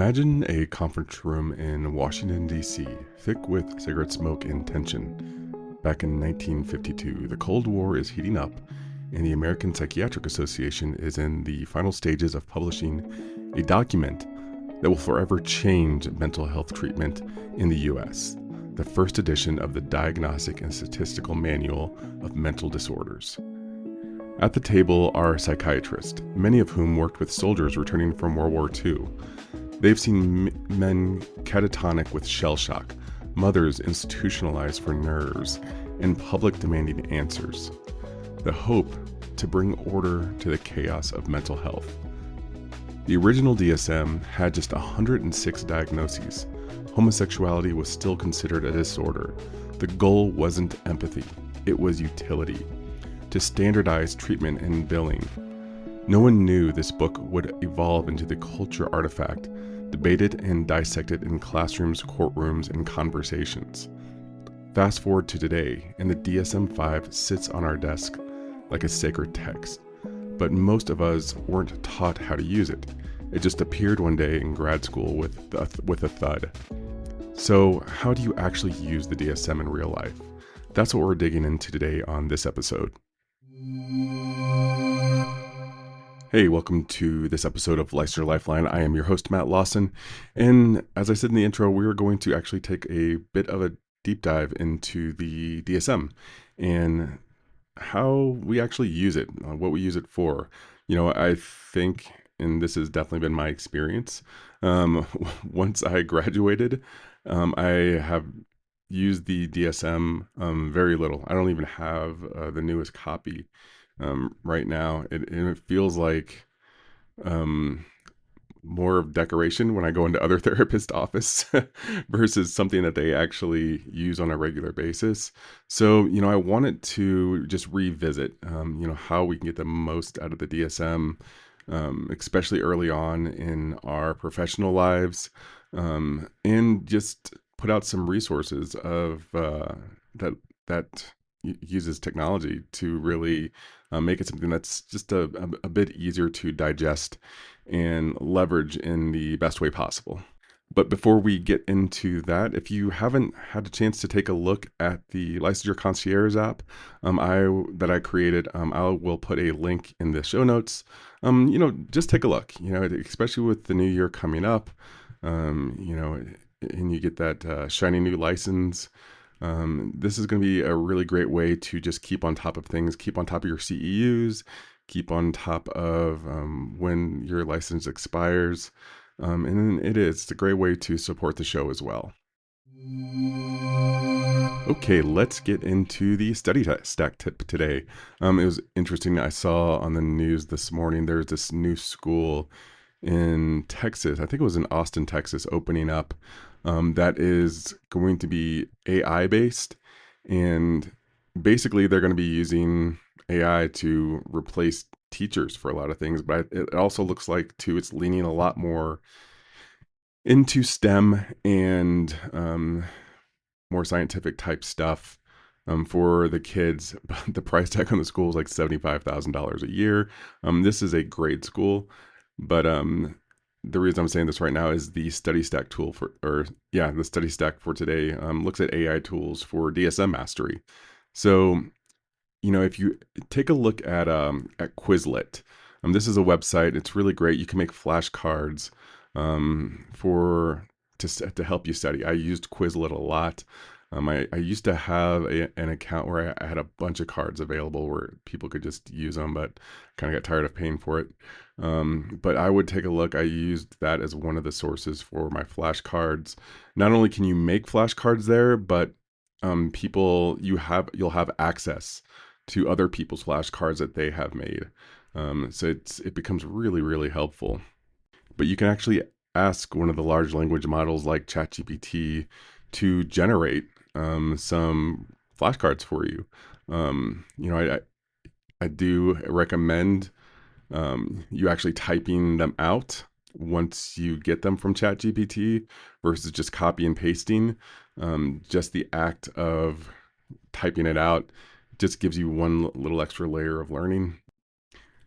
Imagine a conference room in Washington, D.C., thick with cigarette smoke and tension. Back in 1952, the Cold War is heating up, and the American Psychiatric Association is in the final stages of publishing a document that will forever change mental health treatment in the U.S., the first edition of the Diagnostic and Statistical Manual of Mental Disorders. At the table are psychiatrists, many of whom worked with soldiers returning from World War II. They've seen men catatonic with shell shock, mothers institutionalized for nerves, and public demanding answers. The hope to bring order to the chaos of mental health. The original DSM had just 106 diagnoses. Homosexuality was still considered a disorder. The goal wasn't empathy, it was utility, to standardize treatment and billing. No one knew this book would evolve into the culture artifact, debated and dissected in classrooms, courtrooms, and conversations. Fast forward to today, and the DSM-5 sits on our desk like a sacred text. But most of us weren't taught how to use it. It just appeared one day in grad school with a thud. So how do you actually use the DSM in real life? That's what we're digging into today on this episode. Hey, welcome to this episode of Licensure Lifeline. I am your host, Matt Lawson. And as I said in the intro, we are going to actually take a bit of a deep dive into the DSM and how we actually use it, what we use it for. You know, I think, and this has definitely been my experience, once I graduated, I have used the DSM very little. I don't even have the newest copy right now. It feels like more of decoration when I go into other therapist office versus something that they actually use on a regular basis. So, you know, I wanted to just revisit, how we can get the most out of the DSM, especially early on in our professional lives, and just put out some resources of that uses technology to really make it something that's just a bit easier to digest and leverage in the best way possible. But before we get into that, if you haven't had a chance to take a look at the Licensure Concierge app that I created, I will put a link in the show notes. Just take a look, especially with the new year coming up, and you get that shiny new license. This is going to be a really great way to just keep on top of things, keep on top of your CEUs, keep on top of when your license expires. And it's a great way to support the show as well. Okay, let's get into the study stack tip today. It was interesting. I saw on the news this morning, there's this new school in Texas. I think it was in Austin, Texas, opening up. That is going to be AI based, and basically they're going to be using AI to replace teachers for a lot of things, but it also looks like too it's leaning a lot more into STEM and more scientific type stuff for the kids. The price tag on the school is like $75,000 a year. This is a grade school, but the reason I'm saying this right now is the study stack tool the study stack for today looks at AI tools for DSM mastery. So, if you take a look at Quizlet, this is a website. It's really great. You can make flashcards to help you study. I used Quizlet a lot. I used to have an account where I had a bunch of cards available where people could just use them, but kind of got tired of paying for it. But I would take a look. I used that as one of the sources for my flashcards. Not only can you make flashcards there, but you'll have access to other people's flashcards that they have made. So it becomes really, really helpful. But you can actually ask one of the large language models like ChatGPT to generate some flashcards for you. I do recommend you actually typing them out once you get them from ChatGPT versus just copy and pasting. Just the act of typing it out just gives you one little extra layer of learning.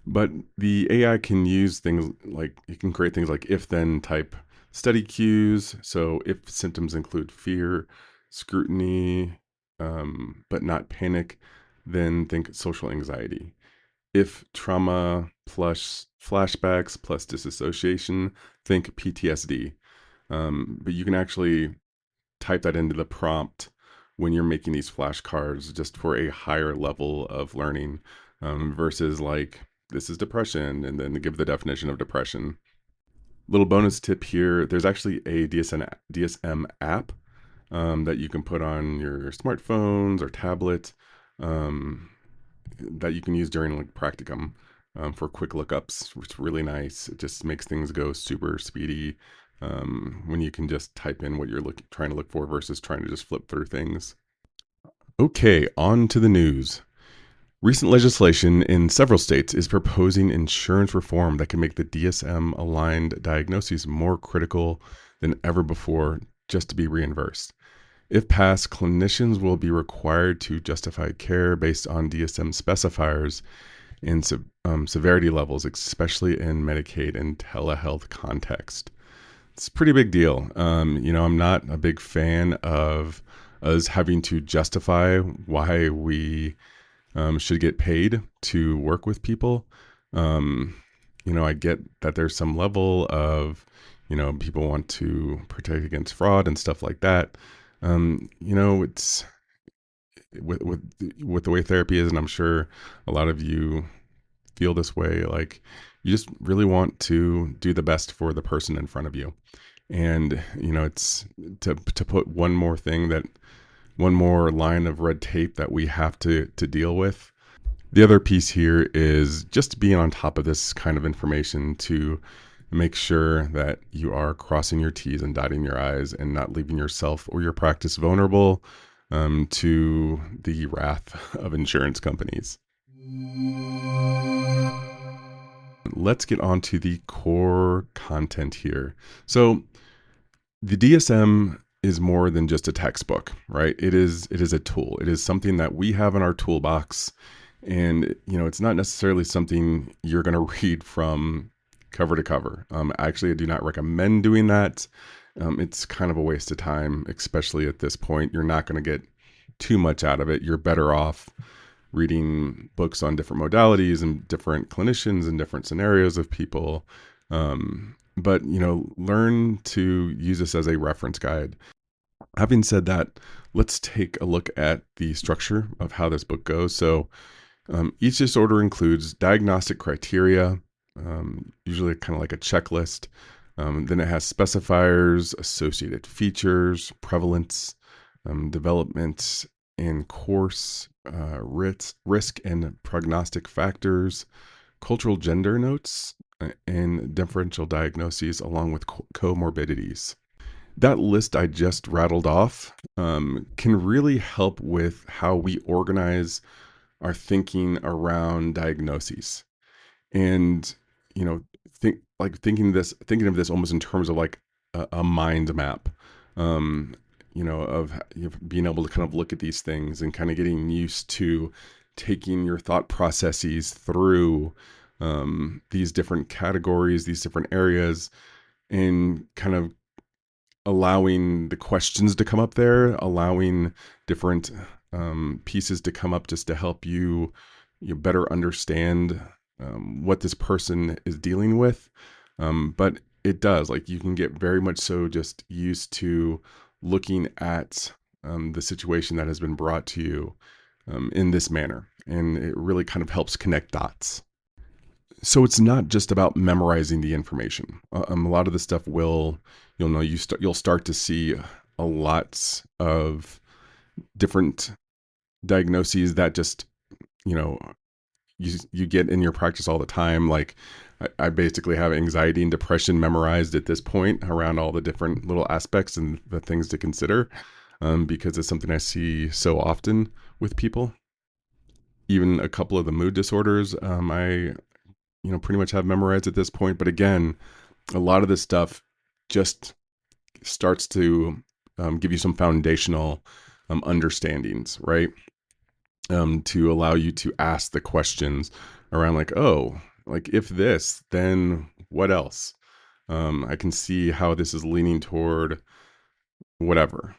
But the AI can use things like, it can create things like if-then type Study cues. So if symptoms include fear, scrutiny, but not panic, then think social anxiety. If trauma plus flashbacks plus disassociation, think PTSD. But you can actually type that into the prompt when you're making these flashcards just for a higher level of learning versus like, this is depression, and then give the definition of depression. Little bonus tip here, there's actually a DSM app that you can put on your smartphones or tablet um, that you can use during like practicum for quick lookups, which is really nice. It just makes things go super speedy when you can just type in what you're trying to look for versus trying to just flip through things. Okay, on to the news. Recent legislation in several states is proposing insurance reform that can make the DSM aligned diagnoses more critical than ever before just to be reimbursed. If passed, clinicians will be required to justify care based on DSM specifiers and severity levels, especially in Medicaid and telehealth context. It's a pretty big deal. I'm not a big fan of us having to justify why we should get paid to work with people. Um, I get that there's some level of, people want to protect against fraud and stuff like that. It's with the way therapy is, and I'm sure a lot of you feel this way. Like, you just really want to do the best for the person in front of you, and it's to put one more line of red tape that we have to deal with. The other piece here is just being on top of this kind of information to make sure that you are crossing your T's and dotting your I's and not leaving yourself or your practice vulnerable to the wrath of insurance companies. Let's get on to the core content here. So the DSM is more than just a textbook, right? It is a tool. It is something that we have in our toolbox, and it's not necessarily something you're going to read from cover to cover. Actually, I do not recommend doing that. It's kind of a waste of time, especially at this point. You're not going to get too much out of it. You're better off reading books on different modalities and different clinicians and different scenarios of people. But learn to use this as a reference guide. Having said that, let's take a look at the structure of how this book goes. So each disorder includes diagnostic criteria, usually kind of like a checklist. Then it has specifiers, associated features, prevalence, development in course, risk and prognostic factors, cultural gender notes, and differential diagnoses along with comorbidities. That list I just rattled off can really help with how we organize our thinking around diagnoses. And thinking of this almost in terms of like a mind map, um, of being able to kind of look at these things and kind of getting used to taking your thought processes through these different categories, these different areas, and kind of allowing the questions to come up there, allowing different pieces to come up just to help you better understand what this person is dealing with. But it does, like, you can get very much so just used to looking at the situation that has been brought to you in this manner. And it really kind of helps connect dots. So it's not just about memorizing the information. A lot of the stuff you'll start to see a lot of different diagnoses that just you know you get in your practice all the time. Like, I basically have anxiety and depression memorized at this point around all the different little aspects and the things to consider, because it's something I see so often with people. Even a couple of the mood disorders, I pretty much have memorized at this point. But again, a lot of this stuff just starts to give you some foundational understandings, right? To allow you to ask the questions around, like, oh, like, if this, then what else? I can see how this is leaning toward whatever.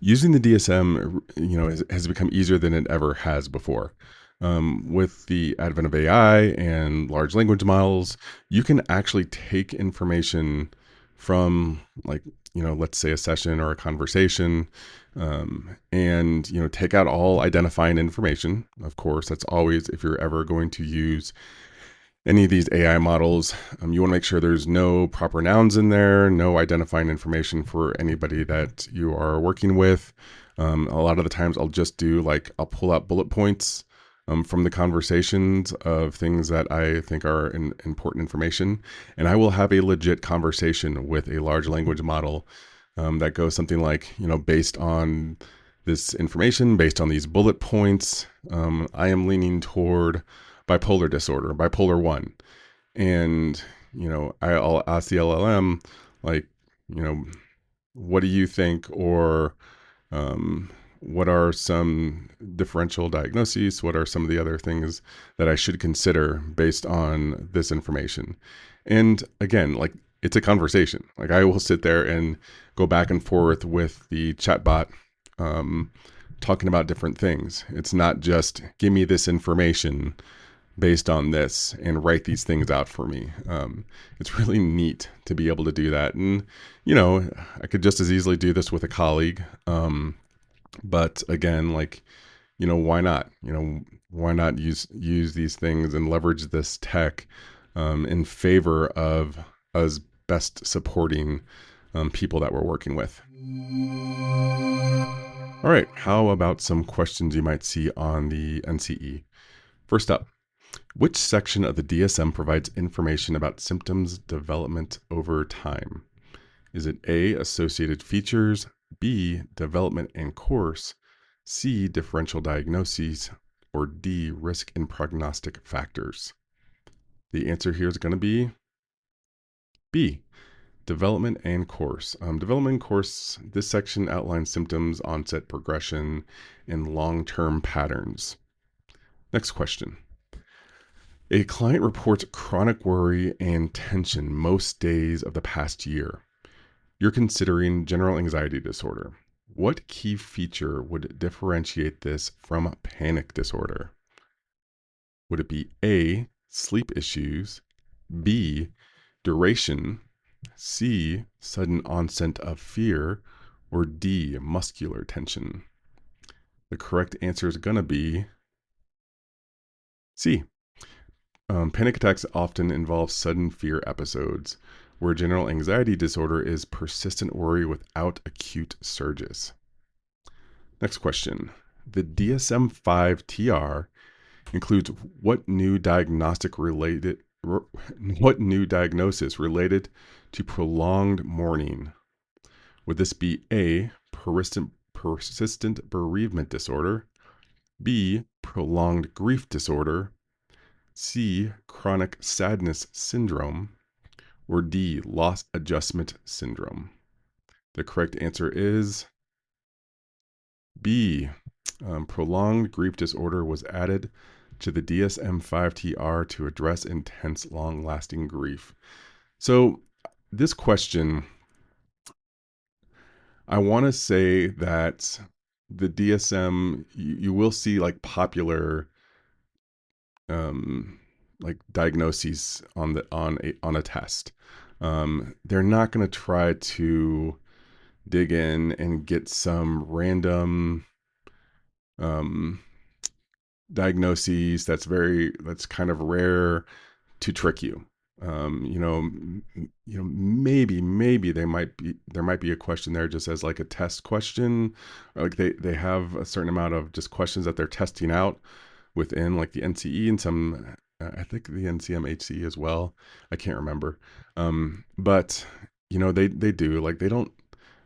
Using the DSM, has become easier than it ever has before. With the advent of AI and large language models, you can actually take information from, like, let's say a session or a conversation, and take out all identifying information. Of course, that's always, if you're ever going to use any of these AI models, you want to make sure there's no proper nouns in there, no identifying information for anybody that you are working with. A lot of the times I'll pull out bullet points from the conversations of things that I think are important information. And I will have a legit conversation with a large language model that goes something like, based on this information, based on these bullet points, I am leaning toward bipolar disorder, bipolar 1. And, I'll ask the LLM, like, what do you think? Or what are some differential diagnoses? What are some of the other things that I should consider based on this information? And again, like, it's a conversation. Like, I will sit there and go back and forth with the chatbot, talking about different things. It's not just give me this information based on this and write these things out for me. It's really neat to be able to do that. And, I could just as easily do this with a colleague. But again, like, why not? Why not use these things and leverage this tech in favor of us best supporting people that we're working with? All right, how about some questions you might see on the NCE? First up, which section of the DSM provides information about symptoms development over time? Is it A, associated features, B, development and course, C, differential diagnoses, or D, risk and prognostic factors? The answer here is going to be B, development and course. Development and course, this section outlines symptoms, onset, progression, and long-term patterns. Next question. A client reports chronic worry and tension most days of the past year. You're considering general anxiety disorder. What key feature would differentiate this from panic disorder? Would it be A, sleep issues, B, duration, C, sudden onset of fear, or D, muscular tension? The correct answer is going to be C. Panic attacks often involve sudden fear episodes, where general anxiety disorder is persistent worry without acute surges. Next question. The DSM-5 TR includes what new diagnosis related to prolonged mourning? Would this be A, persistent bereavement disorder, B, prolonged grief disorder, C, chronic sadness syndrome, or D, loss adjustment syndrome? The correct answer is B. Prolonged grief disorder was added to the DSM-5 TR to address intense, long-lasting grief. So this question, I want to say that the DSM, you will see like popular like diagnoses on a test. They're not going to try to dig in and get some random diagnoses that's kind of rare to trick you. Maybe there might be a question there just as like a test question, or like they have a certain amount of just questions that they're testing out within like the NCE and some, I think the NCM-HC as well. I can't remember. But they do, like, they don't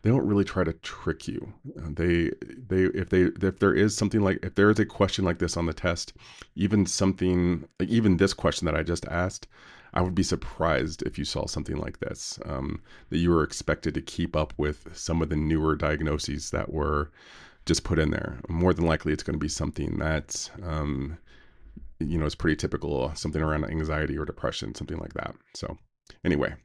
really try to trick you. If there is something like, if there is a question like this on the test, even something like even this question that I just asked, I would be surprised if you saw something like this, that you were expected to keep up with some of the newer diagnoses that were just put in there. More than likely, it's going to be something that, is pretty typical, something around anxiety or depression, something like that. So anyway,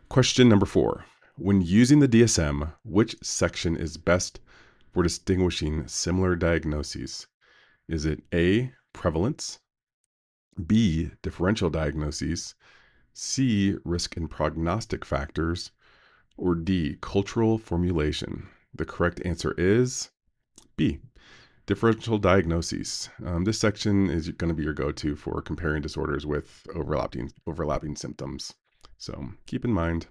Question number 4. When using the DSM, which section is best for distinguishing similar diagnoses? Is it A, prevalence, B, differential diagnoses, C, risk and prognostic factors, or D, cultural formulation? The correct answer is B, differential diagnoses. This section is going to be your go-to for comparing disorders with overlapping symptoms. So keep in mind.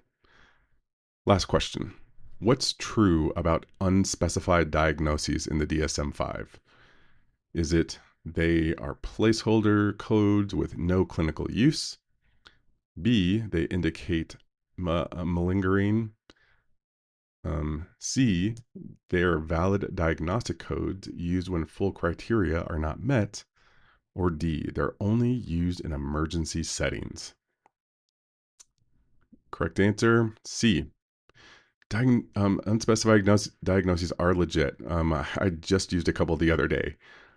Last question. What's true about unspecified diagnoses in the DSM-5? Is it they are placeholder codes with no clinical use? B, they indicate malingering. C, they are valid diagnostic codes used when full criteria are not met. Or D, they're only used in emergency settings. Correct answer, C. Unspecified diagnoses are legit. I just used a couple the other day.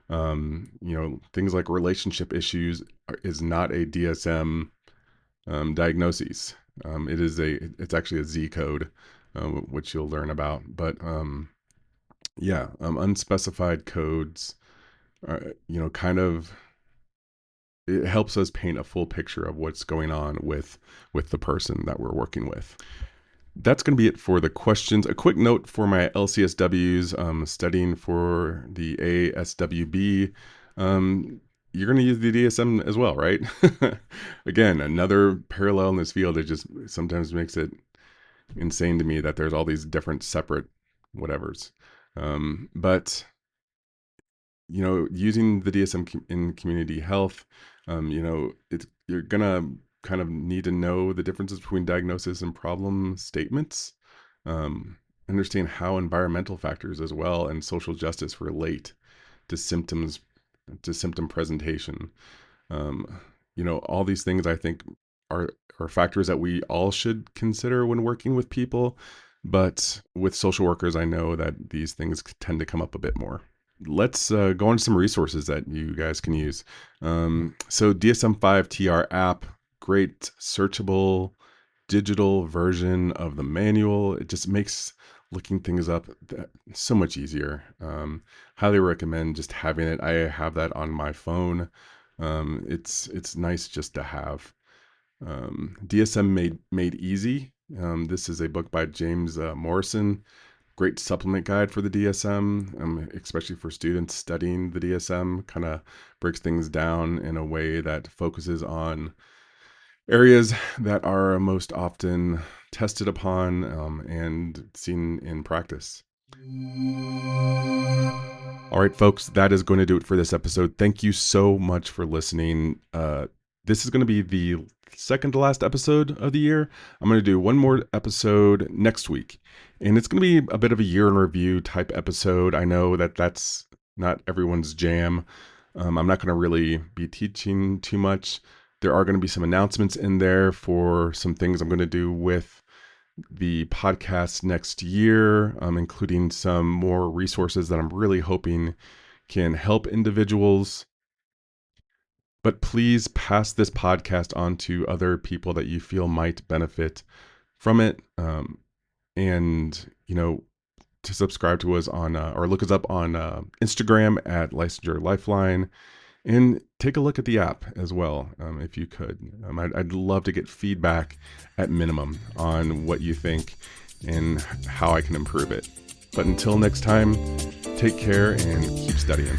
Things like relationship issues is not a DSM diagnosis. It's actually a Z code, which you'll learn about. But unspecified codes are, it helps us paint a full picture of what's going on with the person that we're working with. That's going to be it for the questions. A quick note for my LCSWs studying for the ASWB. You're going to use the DSM as well, right? Again, another parallel in this field. It just sometimes makes it insane to me that there's all these different separate whatevers. But using the DSM in community health, you're going to kind of need to know the differences between diagnosis and problem statements, understand how environmental factors as well and social justice relate to symptom presentation. All these things I think are factors that we all should consider when working with people, but with social workers, I know that these things tend to come up a bit more. Let's go on to some resources that you guys can use. So DSM-5 TR app, great searchable digital version of the manual. It just makes looking things up so much easier. Highly recommend just having it. I have that on my phone. It's nice just to have. DSM made easy. This is a book by James Morrison. Great supplement guide for the DSM, especially for students studying the DSM. Kind of breaks things down in a way that focuses on areas that are most often tested upon and seen in practice. All right, folks, that is going to do it for this episode. Thank you so much for listening. This is going to be the second to last episode of the year. I'm going to do one more episode next week, and it's going to be a bit of a year in review type episode. I know that that's not everyone's jam. I'm not going to really be teaching too much. There are going to be some announcements in there for some things I'm going to do with the podcast next year, including some more resources that I'm really hoping can help individuals. But please pass this podcast on to other people that you feel might benefit from it. And, to subscribe to us on, or look us up on Instagram at Licensure Lifeline. And take a look at the app as well, if you could. I'd love to get feedback at minimum on what you think and how I can improve it. But until next time, take care and keep studying.